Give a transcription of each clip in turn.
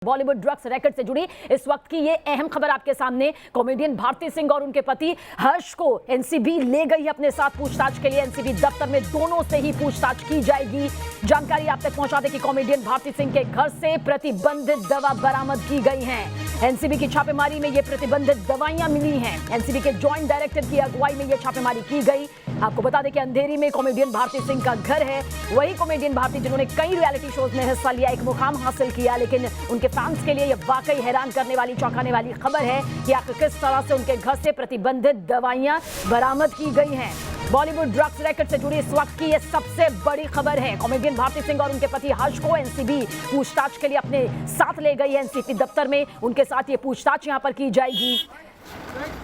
Bollywood drugs racket से जुड़ी इस वक्त की ये अहम खबर आपके सामने। कॉमेडियन भारती सिंह और उनके पति हर्ष को एनसीबी ले गई अपने साथ पूछताछ के लिए। एनसीबी दफ्तर में दोनों से ही पूछताछ की जाएगी। जानकारी आप तक पहुंचा दें कि कॉमेडियन भारती सिंह के घर से प्रतिबंधित दवा बरामद की गई हैं। एनसीबी की छापेमारी में ये प्रतिबंधित दवाइयां मिली हैं। एनसीबी के जॉइंट डायरेक्टर की अगुवाई में ये छापेमारी की गई। आपको बता दें कि अंधेरी में कॉमेडियन भारती सिंह का घर है। वही कॉमेडियन भारती जिन्होंने कई रियलिटी शोज में हिस्सा लिया, एक मुकाम हासिल किया, लेकिन उनके फैंस के लिए यह वाकई हैरान करने वाली, चौंकाने वाली खबर है कि आखिर किस तरह से उनके घर से प्रतिबंधित दवाइयां बरामद की गई हैं। बॉलीवुड ड्रग्स रैकेट से जुड़ी इस वक्त की यह सबसे बड़ी खबर है। कॉमेडियन भारती सिंह और उनके पति हर्ष को एनसीबी पूछताछ के लिए अपने साथ ले गई है। एनसीबी दफ्तर में उनके साथ ये पूछताछ यहां पर की जाएगी।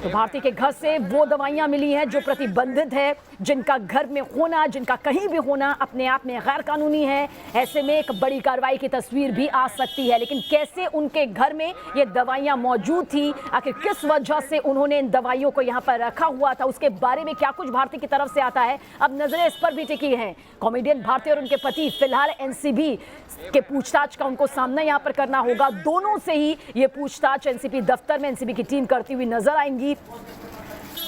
तो भारती के घर से वो दवाइयां मिली हैं जो प्रतिबंधित है, जिनका घर में होना, जिनका कहीं भी होना अपने आप में गैर कानूनी है। ऐसे में एक बड़ी कार्रवाई की तस्वीर भी आ सकती है। लेकिन कैसे उनके घर में ये दवाइयां मौजूद थी, आखिर किस वजह से उन्होंने इन दवाइयों को यहां पर रखा हुआ था, उसके बारे में क्या कुछ भारती की तरफ से आता है, अब नजरें इस पर भी टिकी हैं। कॉमेडियन भारती और उनके पति फिलहाल एनसीबी के पूछताछ का उनको सामना यहां पर करना होगा। दोनों से ही ये पूछताछ एनसीबी दफ्तर में एनसीबी की टीम करती हुई नजर आएंगी।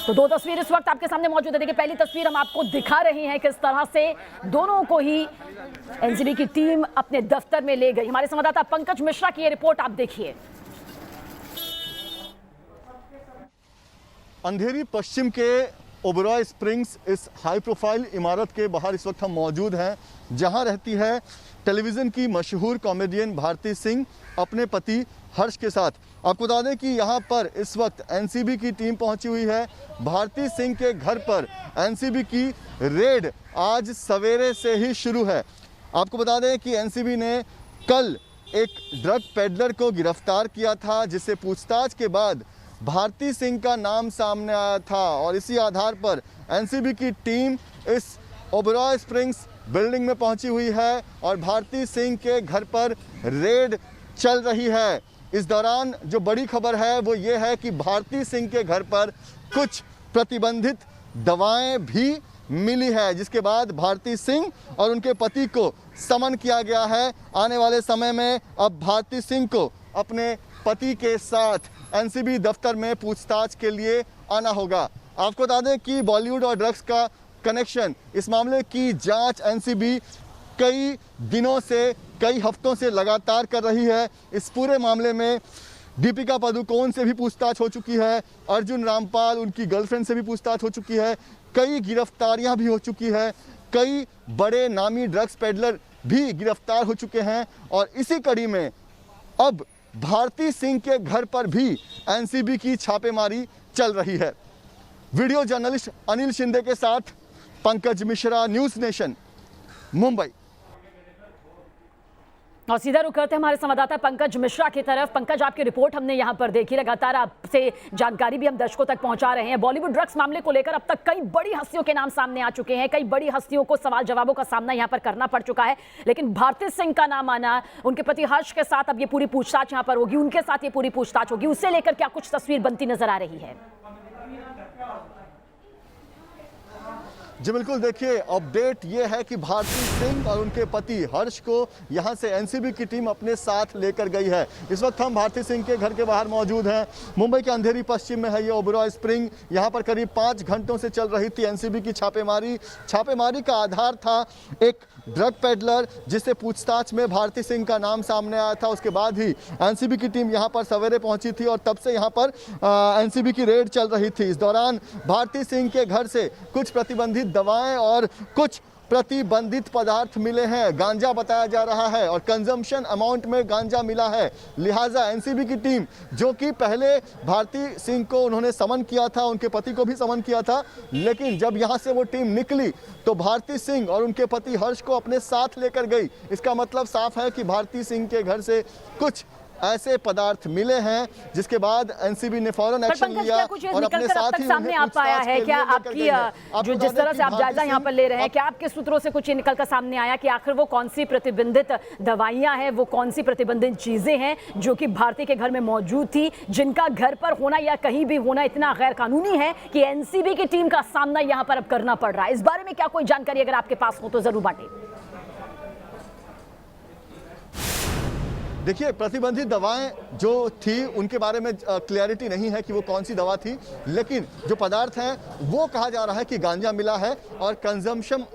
तो दो तस्वीर इस वक्त आपके सामने मौजूद है। देखिए, पहली तस्वीर हम आपको दिखा रहे हैं किस तरह से दोनों को ही एनसीबी की टीम अपने दफ्तर में ले गई। हमारे संवाददाता पंकज मिश्रा की ये रिपोर्ट आप देखिए। अंधेरी पश्चिम के ओबरॉय स्प्रिंग्स इस हाई प्रोफाइल इमारत के बाहर इस वक्त हम मौजूद हैं, जहां रहती है टेलीविज़न की मशहूर कॉमेडियन भारती सिंह अपने पति हर्ष के साथ। आपको बता दें कि यहाँ पर इस वक्त एनसीबी की टीम पहुंची हुई है। भारती सिंह के घर पर एनसीबी की रेड आज सवेरे से ही शुरू है। आपको बता दें कि एनसीबी ने कल एक ड्रग पेडलर को गिरफ्तार किया था, जिससे पूछताछ के बाद भारती सिंह का नाम सामने आया था और इसी आधार पर एनसीबी की टीम इस ओबरॉय स्प्रिंग्स बिल्डिंग में पहुंची हुई है और भारती सिंह के घर पर रेड चल रही है। इस दौरान जो बड़ी खबर है वो ये है कि भारती सिंह के घर पर कुछ प्रतिबंधित दवाएं भी मिली है, जिसके बाद भारती सिंह और उनके पति को समन किया गया है। आने वाले समय में अब भारती सिंह को अपने पति के साथ एनसीबी दफ्तर में पूछताछ के लिए आना होगा। आपको बता दें कि बॉलीवुड और ड्रग्स का कनेक्शन, इस मामले की जांच एनसीबी कई दिनों से, कई हफ्तों से लगातार कर रही है। इस पूरे मामले में दीपिका पादुकोण से भी पूछताछ हो चुकी है, अर्जुन रामपाल उनकी गर्लफ्रेंड से भी पूछताछ हो चुकी है, कई गिरफ्तारियां भी हो चुकी है, कई बड़े नामी ड्रग्स पेडलर भी गिरफ्तार हो चुके हैं और इसी कड़ी में अब भारती सिंह के घर पर भी एनसीबी की छापेमारी चल रही है। वीडियो जर्नलिस्ट अनिल शिंदे के साथ पंकज मिश्रा, न्यूज़ नेशन, मुंबई। और सीधा रुक करते हैं हमारे संवाददाता पंकज मिश्रा की तरफ। पंकज, आपकी रिपोर्ट हमने यहां पर देखी, लगातार आपसे जानकारी भी हम दर्शकों तक पहुंचा रहे हैं। बॉलीवुड ड्रग्स मामले को लेकर अब तक कई बड़ी हस्तियों के नाम सामने आ चुके हैं, कई बड़ी हस्तियों को सवाल जवाबों का सामना यहां पर करना पड़ चुका है, लेकिन भारती सिंह का नाम आना, उनके पति हर्ष के साथ अब ये पूरी पूछताछ यहां पर होगी, उनके साथ ये पूरी पूछताछ होगी, उससे लेकर क्या कुछ तस्वीर बनती नजर आ रही है? जी बिल्कुल, देखिए अपडेट ये है कि भारती सिंह और उनके पति हर्ष को यहाँ से एनसीबी की टीम अपने साथ लेकर गई है। इस वक्त हम भारती सिंह के घर के बाहर मौजूद हैं। मुंबई के अंधेरी पश्चिम में है ये ओबरॉय स्प्रिंग। यहाँ पर करीब 5 घंटों से चल रही थी एनसीबी की छापेमारी। छापेमारी का आधार था एक ड्रग पेडलर, जिससे पूछताछ में भारती सिंह का नाम सामने आया था। उसके बाद ही एनसीबी की टीम यहाँ पर सवेरे पहुँची थी और तब से यहाँ पर एनसीबी की रेड चल रही थी। इस दौरान भारती सिंह के घर से कुछ प्रतिबंधित दवाएं और कुछ प्रतिबंधित पदार्थ मिले हैं। गांजा बताया जा रहा है और कंजम्पशन अमाउंट में गांजा मिला है। लिहाजा एनसीबी की टीम, जो कि पहले भारती सिंह को उन्होंने समन किया था, उनके पति को भी समन किया था, लेकिन जब यहां से वो टीम निकली तो भारती सिंह और उनके पति हर्ष को अपने साथ लेकर गई। इसका मतलब साफ है कि भारती सिंह के घर से कुछ ऐसे पदार्थ मिले हैं, जिसके बाद एनसीबी ने फौरन एक्शन लिया और अपने साथ ही सामने आ पाया है। क्या आपकी जो जिस तरह से आप जायजा यहाँ पर ले रहे हैं, क्या आपके सूत्रों से कुछ निकल कर सामने आया कि आखिर वो कौन सी प्रतिबंधित दवाइयां हैं, वो कौन सी प्रतिबंधित चीजें हैं जो कि भारती के घर में मौजूद थी, जिनका घर पर होना या कहीं भी होना इतना गैर कानूनी है कि एनसीबी की टीम का सामना यहाँ पर अब करना पड़ रहा है? इस बारे में क्या कोई जानकारी अगर आपके पास हो तो जरूर बांटें। देखिए, प्रतिबंधित दवाएं जो थी उनके बारे में क्लैरिटी नहीं है कि वो कौन सी दवा थी, लेकिन जो पदार्थ हैं वो कहा जा रहा है कि गांजा मिला है और कंजम्पशन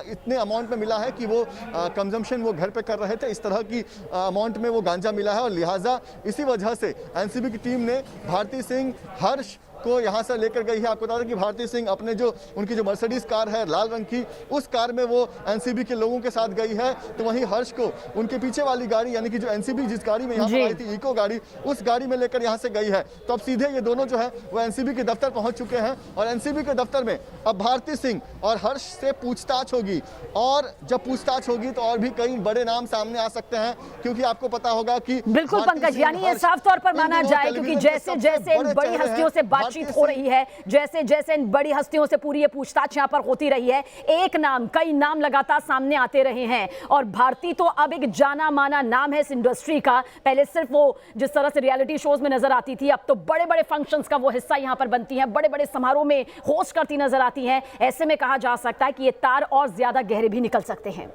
इतने अमाउंट में मिला है कि वो कंजम्पशन वो घर पे कर रहे थे, इस तरह की अमाउंट में वो गांजा मिला है। और लिहाजा इसी वजह से एनसीबी की टीम ने भारती सिंह, हर्ष को यहाँ से लेकर गई है। आपको बता दें कि भारती सिंह अपने जो उनकी जो मर्सिडीज कार है लाल रंग की, उस कार में वो एनसीबी के लोगों के साथ गई है। तो वहीं हर्ष को उनके पीछे वाली गाड़ी, यानी कि जो एनसीबी जिस गाड़ी में यहाँ पर आई थी, इको गाड़ी, उस गाड़ी में लेकर यहाँ से गई है। तो अब सीधे ये दोनों जो है वो एनसीबी के दफ्तर पहुंच चुके हैं और एनसीबी के दफ्तर में अब भारती सिंह और हर्ष से पूछताछ होगी। और जब पूछताछ होगी तो और भी कई बड़े नाम सामने आ सकते हैं, क्योंकि आपको पता होगा कि बिल्कुल पंकज, यानी ये साफ तौर पर माना जाए, क्योंकि जैसे जैसे इन बड़ी हस्तियों से बातचीत हो रही है, जैसे जैसे इन बड़ी हस्तियों से पूरी ये पूछताछ यहां पर होती रही है, एक नाम, कई नाम लगातार सामने आते रहे हैं। और भारती तो अब एक जाना माना नाम है इस इंडस्ट्री का। पहले सिर्फ वो जिस तरह से रियलिटी शोज में नजर आती थी, अब तो बड़े बड़े फंक्शंस का वो हिस्सा यहां पर बनती है, बड़े बड़े समारोह में होस्ट करती नजर आती है। ऐसे में कहा जा सकता है कि ये तार और ज्यादा गहरे भी निकल सकते हैं।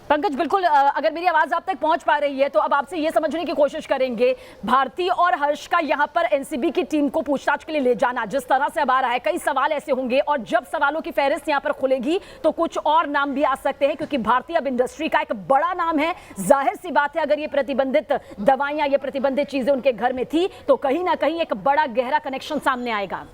पंकज, बिल्कुल, अगर मेरी आवाज आप तक पहुंच पा रही है तो अब आपसे ये समझने की कोशिश करेंगे, भारती और हर्ष का यहां पर एनसीबी की टीम को पूछताछ के लिए ले जाना जिस तरह से अब आ रहा है, कई सवाल ऐसे होंगे और जब सवालों की फहरिस्त यहां पर खुलेगी तो कुछ और नाम भी आ सकते हैं, क्योंकि भारती अब इंडस्ट्री का एक बड़ा नाम है। जाहिर सी बात है, अगर ये प्रतिबंधित दवाइयां, ये प्रतिबंधित चीजें उनके घर में थी तो कहीं ना कहीं एक बड़ा गहरा कनेक्शन सामने आएगा।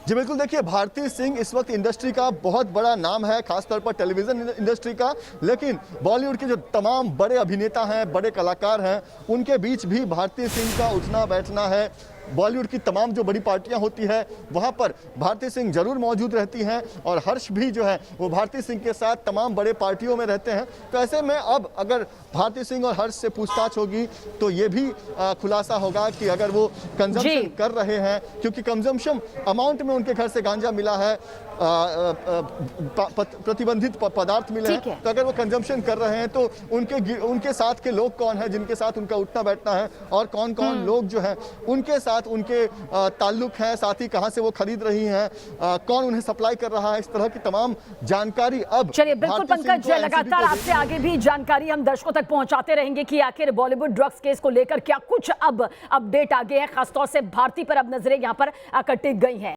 जी बिल्कुल, देखिए, भारती सिंह इस वक्त इंडस्ट्री का बहुत बड़ा नाम है, खासतौर पर टेलीविजन इंडस्ट्री का। लेकिन बॉलीवुड के जो तमाम बड़े अभिनेता हैं, बड़े कलाकार हैं, उनके बीच भी भारती सिंह का उठना बैठना है। बॉलीवुड की तमाम जो बड़ी पार्टियां होती है वहां पर भारती सिंह जरूर मौजूद रहती हैं और हर्ष भी जो है वो भारती सिंह के साथ तमाम बड़े पार्टियों में रहते हैं। तो ऐसे में अब अगर भारती सिंह और हर्ष से पूछताछ होगी तो ये भी खुलासा होगा कि अगर वो कंजम्पशन कर रहे हैं, क्योंकि कंजम्पशन अमाउंट में उनके घर से गांजा मिला है, प्रतिबंधित पदार्थ मिले हैं, तो अगर वो कंजम्पशन कर रहे हैं तो उनके साथ के लोग कौन हैं जिनके साथ उनका उठना बैठना है, और कौन कौन लोग जो हैं उनके साथ उनके ताल्लुक हैं, साथ ही कहां से वो खरीद रही हैं, कौन उन्हें सप्लाई कर रहा है, इस तरह की तमाम जानकारी अब। चलिए, बिल्कुल पंकज, लगातार आपसे आगे भी जानकारी हम दर्शकों तक पहुंचाते रहेंगे कि आखिर बॉलीवुड ड्रग्स केस को लेकर क्या कुछ अब अपडेट आ गए हैं, खासतौर से भारती पर अब नजरें यहां पर टिक गई हैं।